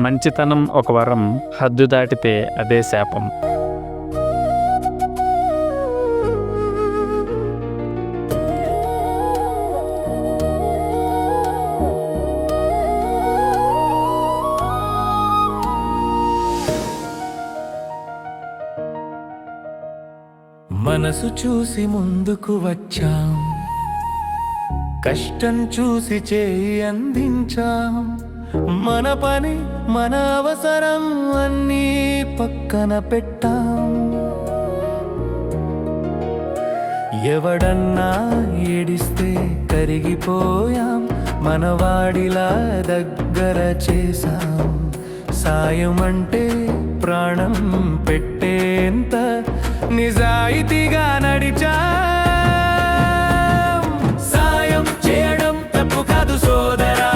మంచితనం ఒక వరం, హద్దు దాటితే అదే శాపం. మనసు చూసి ముందుకు వచ్చాం, కష్టం చూసి చేయి అందించాం. మన పని మన అవసరం అన్నీ పక్కన పెట్టాం. ఎవడన్నా ఏడిస్తే కరిగిపోయాం, మనవాడిలా దగ్గర చేశాం. సాయం అంటే ప్రాణం పెట్టేంత నిజాయితీగా నడిచా. సాయం చేయడం తప్పు కాదు సోదరా,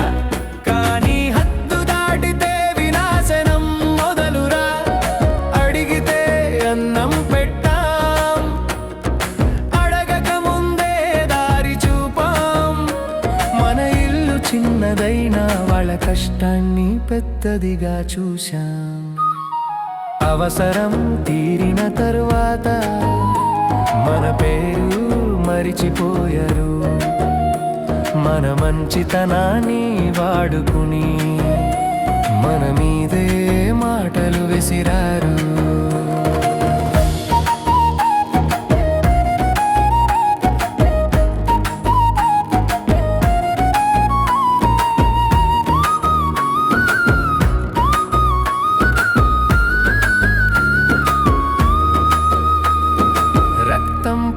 కానీ హద్దు దాటితే వినాశనం మొదలురా. అడిగితే అన్నం పెట్టాం, అడగక ముందే దారి చూపాం. మన ఇల్లు చిన్నదైనా వాళ్ళ కష్టాన్ని పెద్దదిగా చూశాం. అవసరం తీరిన తరువాత మన పేరు మరిచిపోయారు. మన మంచితనాన్ని వాడుకుని మన మీదే మాటలు విసిరారు.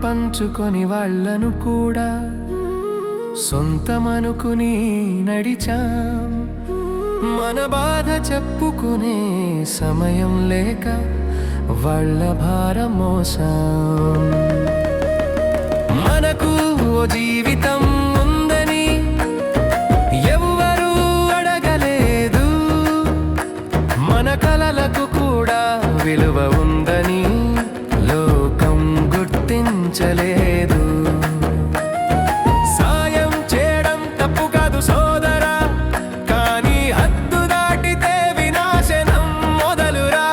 పంచుకొని వాళ్ళను కూడా సొంతమనుకుని నడిచాం. మన బాధ చెప్పుకునే సమయం లేక వాళ్ళ భారం మోసాం. మనకు ఓ జీవితం ఉందని ఎవ్వరూ అడగలేదు, మన కలలకు కూడా విలువ ఉందని లోకం గుర్తించలేదు. సాయం చేయడం తప్పు కాదు సోదరా, కానీ హద్దు దాటితే వినాశనం మొదలురా.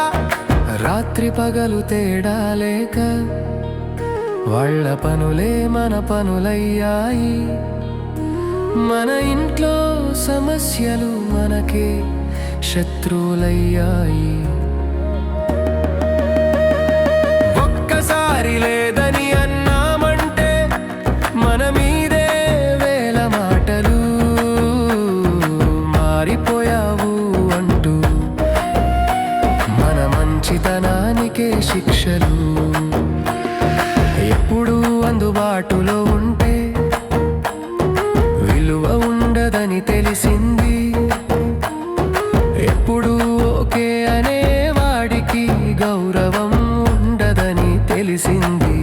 రాత్రి పగలు తేడా లేక వాళ్ళ పనులే మన పనులయ్యాయి. మన ఇంట్లో సమస్యలు మనకే శత్రువులయ్యాయి. లేదని అన్నామంటే మన మీదే వేల మాటలు, మారిపోయావు అంటూ మన మంచితనానికే శిక్షలు. ఎప్పుడూ అందుబాటులో ఉంటే విలువ ఉండదని తెలిసింది. ఎప్పుడూ ఓకే అనే వాడికి గౌరవం ఉండదని తెలిసింది.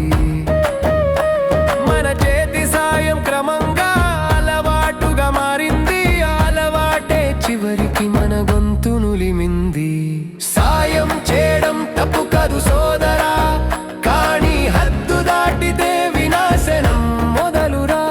మన చేతి సాయం క్రమంగా అలవాటుగా మారింది. అలవాటే చివరికి మన గొంతు నులిమింది. సాయం చేయడం తప్పు కాదు సోదరా, కానీ హద్దు దాటితే వినాశనం మొదలురా.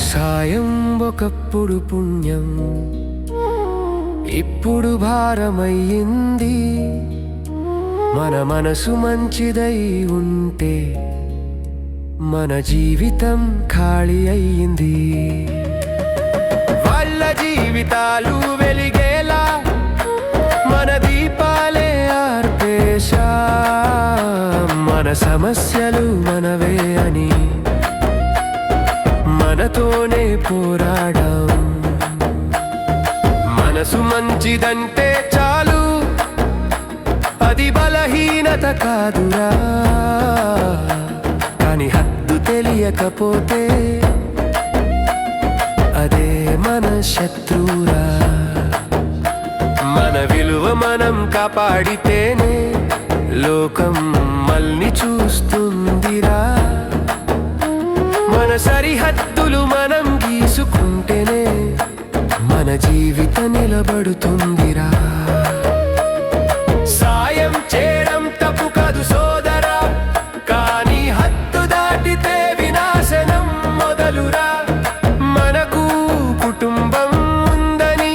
సాయం ఒకప్పుడు పుణ్యం, ఇప్పుడు భారమయ్యింది. మన మనసు మంచిదై ఉంటే మన జీవితం ఖాళీ అయ్యింది. వాళ్ళ జీవితాలు వెలిగేలా మన దీపాలే ఆర్పేశా. మన సమస్యలు మనవే అని మనతోనే పోరాడాం. మనసు మంచిదంటే చాలు, అది బలహీనత కాదురా. కానీ హద్దు తెలియకపోతే అదే మన శత్రువురా. మన విలువ మనం కాపాడితేనే లోకం మల్ని చూస్తుందిరా. మన సరిహద్దులు మనం గీసుకుంటేనే మన జీవిత నిల నిలబడుతుందిరా. సాయం చేయడం తప్పు కాదు సోదరా, కానీ హద్దు దాటితే వినాశనం మొదలురా. మనకు కుటుంబం ఉందని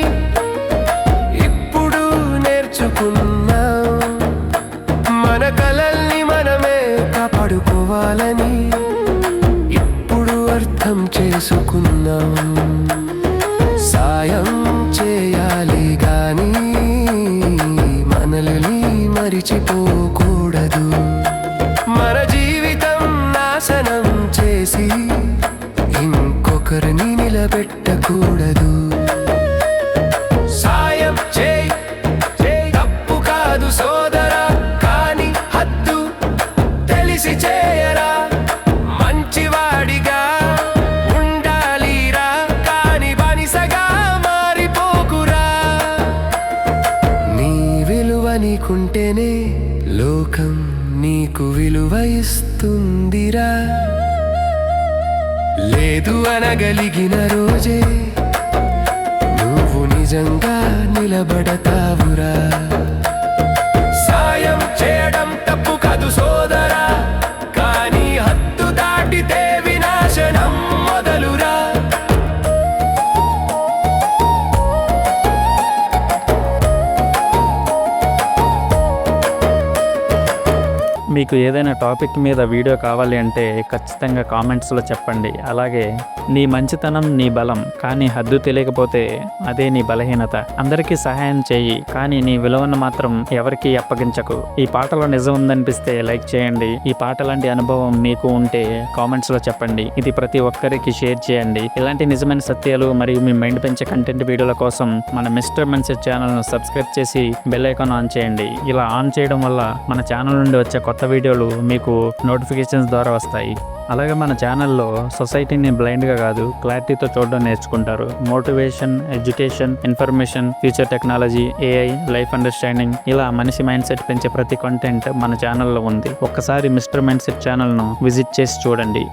ఇప్పుడు నేర్చుకున్నాం, మన కలల్ని మనమే కాపాడుకోవాలని ఇప్పుడు అర్థం చేసుకున్నాం. సాయం చేయాలి గాని మనల్ని మరిచిపోకూడదు. మన జీవితం నాశనం చేసి ఇంకొకరిని నిలబెట్టకూడదు. సాయం చేయి తప్పు కాదు సోదరా, కానీ హద్దు తెలిసి చేయరా. మంచివాడిగా ఉండాలిరా, కానీ బానిసగా మారిపోకురా. నీ విలువ నీకుంటేనే లోకం నీకు విలువ ఇస్తుందిరా. లేదు అనగలిగిన రోజే నువ్వు నిజంగా నిలబడతావురా. సాయం చేయడం తప్పు కాదు సోదరా, కానీ హద్దు దాటితే వినాశనం మొదలురా. మీకు ఏదైనా టాపిక్ మీద వీడియో కావాలి అంటే ఖచ్చితంగా కామెంట్స్లో చెప్పండి. అలాగే నీ మంచితనం నీ బలం, కానీ హద్దు తెలియకపోతే అదే నీ బలహీనత. అందరికీ సహాయం చేయి, కానీ నీ విలువను మాత్రం ఎవరికీ అప్పగించకు. ఈ పాటలో నిజం ఉందనిపిస్తే లైక్ చేయండి. ఈ పాట లాంటి అనుభవం మీకు ఉంటే కామెంట్స్లో చెప్పండి. ఇది ప్రతి ఒక్కరికి షేర్ చేయండి. ఇలాంటి నిజమైన సత్యాలు మరియు మీ మైండ్ పెంచే కంటెంట్ వీడియోల కోసం మన మిస్టర్ మెన్సెట్ ఛానల్ను సబ్స్క్రైబ్ చేసి బెల్ ఐకాన్ ఆన్ చేయండి. ఇలా ఆన్ చేయడం వల్ల మన ఛానల్ నుండి వచ్చే కొత్త వీడియోలు మీకు నోటిఫికేషన్స్ ద్వారా వస్తాయి. అలాగే మన ఛానల్లో సొసైటీని బ్లైండ్గా కాదు క్లారిటీతో చూడడం నేర్చుకుంటారు. Motivation, education, information, future technology, AI, life understanding, ఇలా మనిషి మైండ్ సెట్ పెంచే ప్రతి కంటెంట్ మన ఛానల్లో ఉంది. ఒక్కసారి మిస్టర్ మైండ్ సెట్ ఛానల్ను విజిట్ చేసి చూడండి.